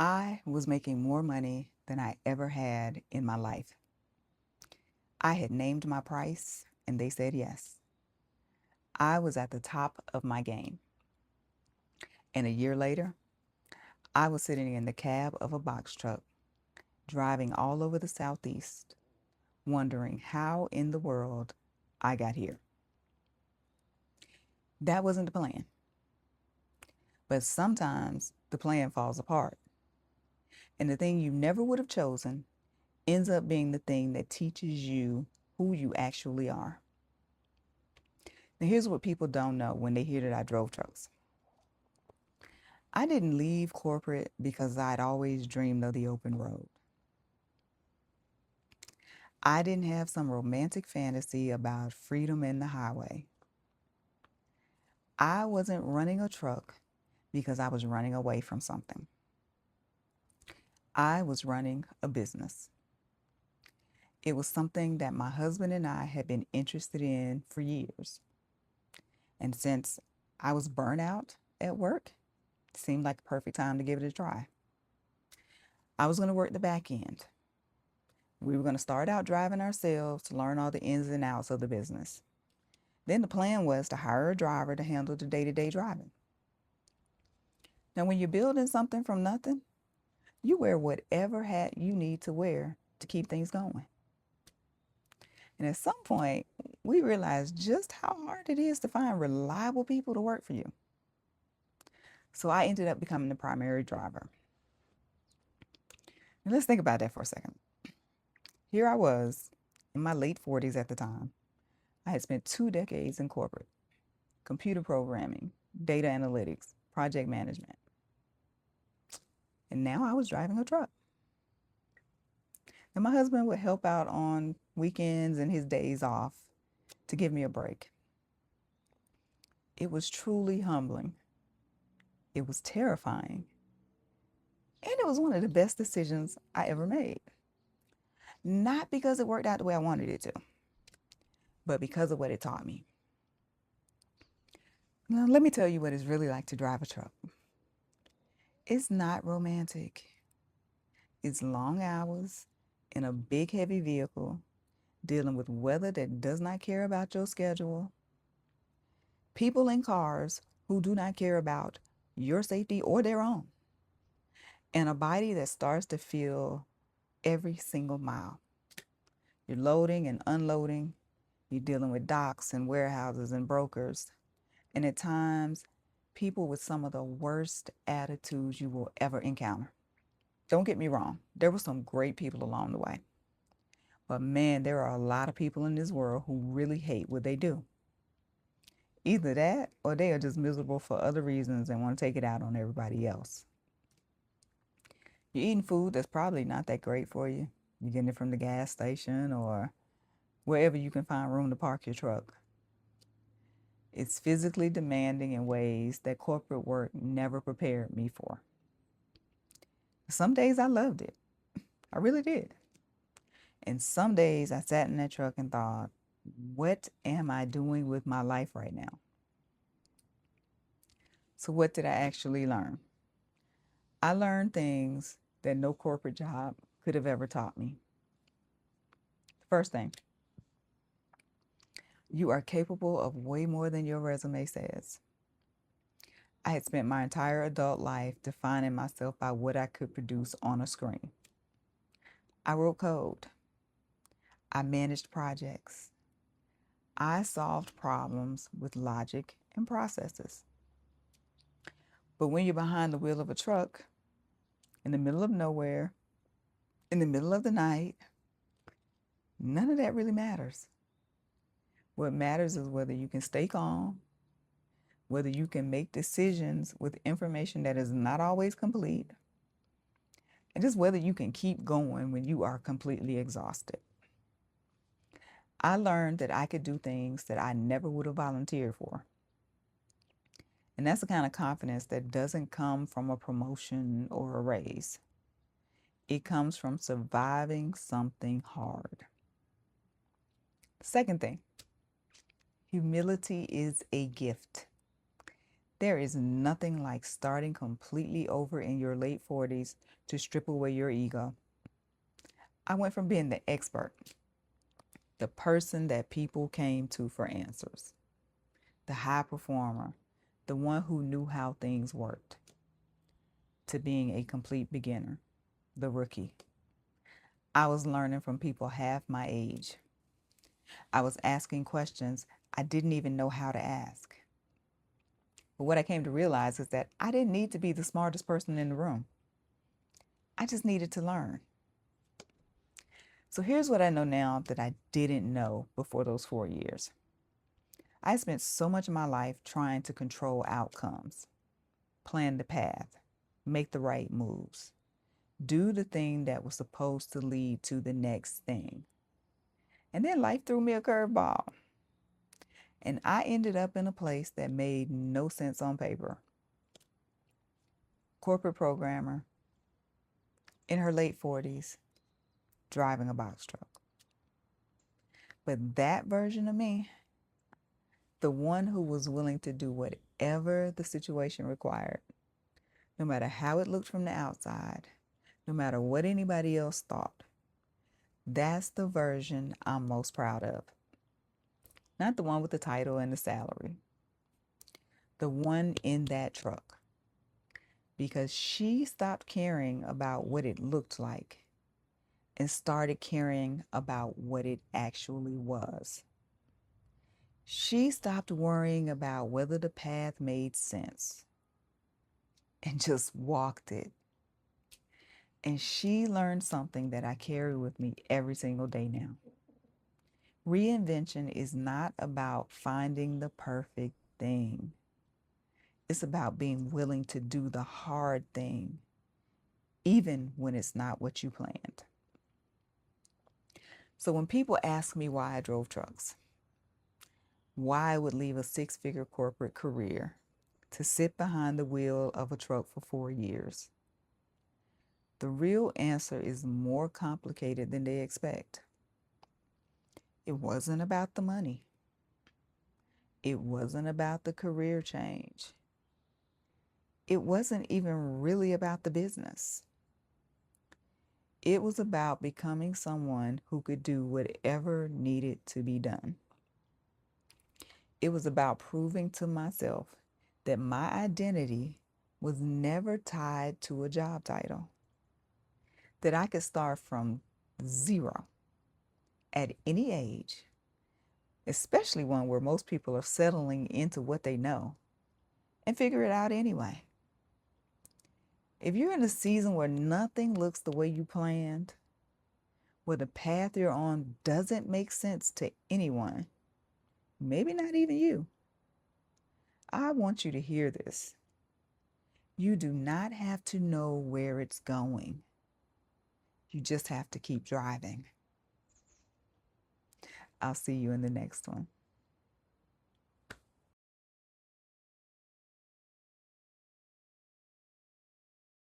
I was making more money than I ever had in my life. I had named my price and they said yes. I was at the top of my game. And a year later, I was sitting in the cab of a box truck, driving all over the Southeast, wondering how in the world I got here. That wasn't the plan. But sometimes the plan falls apart. And the thing you never would have chosen ends up being the thing that teaches you who you actually are. Now, here's what people don't know when they hear that I drove trucks. I didn't leave corporate because I'd always dreamed of the open road. I didn't have some romantic fantasy about freedom in the highway. I wasn't running a truck because I was running away from something. I was running a business. It was something that my husband and I had been interested in for years. And since I was burnt out at work, it seemed like a perfect time to give it a try. I was going to work the back end. We were going to start out driving ourselves to learn all the ins and outs of the business. Then the plan was to hire a driver to handle the day-to-day driving. Now, when you're building something from nothing, you wear whatever hat you need to wear to keep things going. And at some point, we realized just how hard it is to find reliable people to work for you. So I ended up becoming the primary driver. Now let's think about that for a second. Here I was in my late 40s at the time. I had spent 2 decades in corporate, computer programming, data analytics, project management. And now I was driving a truck. And my husband would help out on weekends and his days off to give me a break. It was truly humbling. It was terrifying. And it was one of the best decisions I ever made. Not because it worked out the way I wanted it to, but because of what it taught me. Now, let me tell you what it's really like to drive a truck. It's not romantic. It's long hours in a big, heavy vehicle, dealing with weather that does not care about your schedule, people in cars who do not care about your safety or their own, and a body that starts to feel every single mile. You're loading and unloading. You're dealing with docks and warehouses and brokers. And at times, people with some of the worst attitudes you will ever encounter. Don't get me wrong, there were some great people along the way. But man, there are a lot of people in this world who really hate what they do. Either that or they are just miserable for other reasons and want to take it out on everybody else. You're eating food that's probably not that great for you. You're getting it from the gas station or wherever you can find room to park your truck. It's physically demanding in ways that corporate work never prepared me for. Some days I loved it. I really did. And some days I sat in that truck and thought, what am I doing with my life right now? So what did I actually learn? I learned things that no corporate job could have ever taught me. First thing, you are capable of way more than your resume says. I had spent my entire adult life defining myself by what I could produce on a screen. I wrote code. I managed projects. I solved problems with logic and processes. But when you're behind the wheel of a truck, in the middle of nowhere, in the middle of the night, none of that really matters. What matters is whether you can stay calm, whether you can make decisions with information that is not always complete, and just whether you can keep going when you are completely exhausted. I learned that I could do things that I never would have volunteered for. And that's the kind of confidence that doesn't come from a promotion or a raise. It comes from surviving something hard. Second thing, humility is a gift. There is nothing like starting completely over in your late 40s to strip away your ego. I went from being the expert, the person that people came to for answers, the high performer, the one who knew how things worked, to being a complete beginner, the rookie. I was learning from people half my age. I was asking questions I didn't even know how to ask. But what I came to realize is that I didn't need to be the smartest person in the room. I just needed to learn. So here's what I know now that I didn't know before those 4 years. I spent so much of my life trying to control outcomes, plan the path, make the right moves, do the thing that was supposed to lead to the next thing. And then life threw me a curveball. And I ended up in a place that made no sense on paper. Corporate programmer, in her late 40s, driving a box truck. But that version of me, the one who was willing to do whatever the situation required, no matter how it looked from the outside, no matter what anybody else thought, that's the version I'm most proud of. Not the one with the title and the salary, the one in that truck. Because she stopped caring about what it looked like and started caring about what it actually was. She stopped worrying about whether the path made sense and just walked it. And she learned something that I carry with me every single day now. Reinvention is not about finding the perfect thing. It's about being willing to do the hard thing, even when it's not what you planned. So when people ask me why I drove trucks, why I would leave a 6-figure corporate career to sit behind the wheel of a truck for 4 years, the real answer is more complicated than they expect. It wasn't about the money. It wasn't about the career change. It wasn't even really about the business. It was about becoming someone who could do whatever needed to be done. It was about proving to myself that my identity was never tied to a job title, that I could start from zero at any age, especially one where most people are settling into what they know, and figure it out anyway. If you're in a season where nothing looks the way you planned, where the path you're on doesn't make sense to anyone, maybe not even you, I want you to hear this. You do not have to know where it's going. You just have to keep driving. I'll see you in the next one.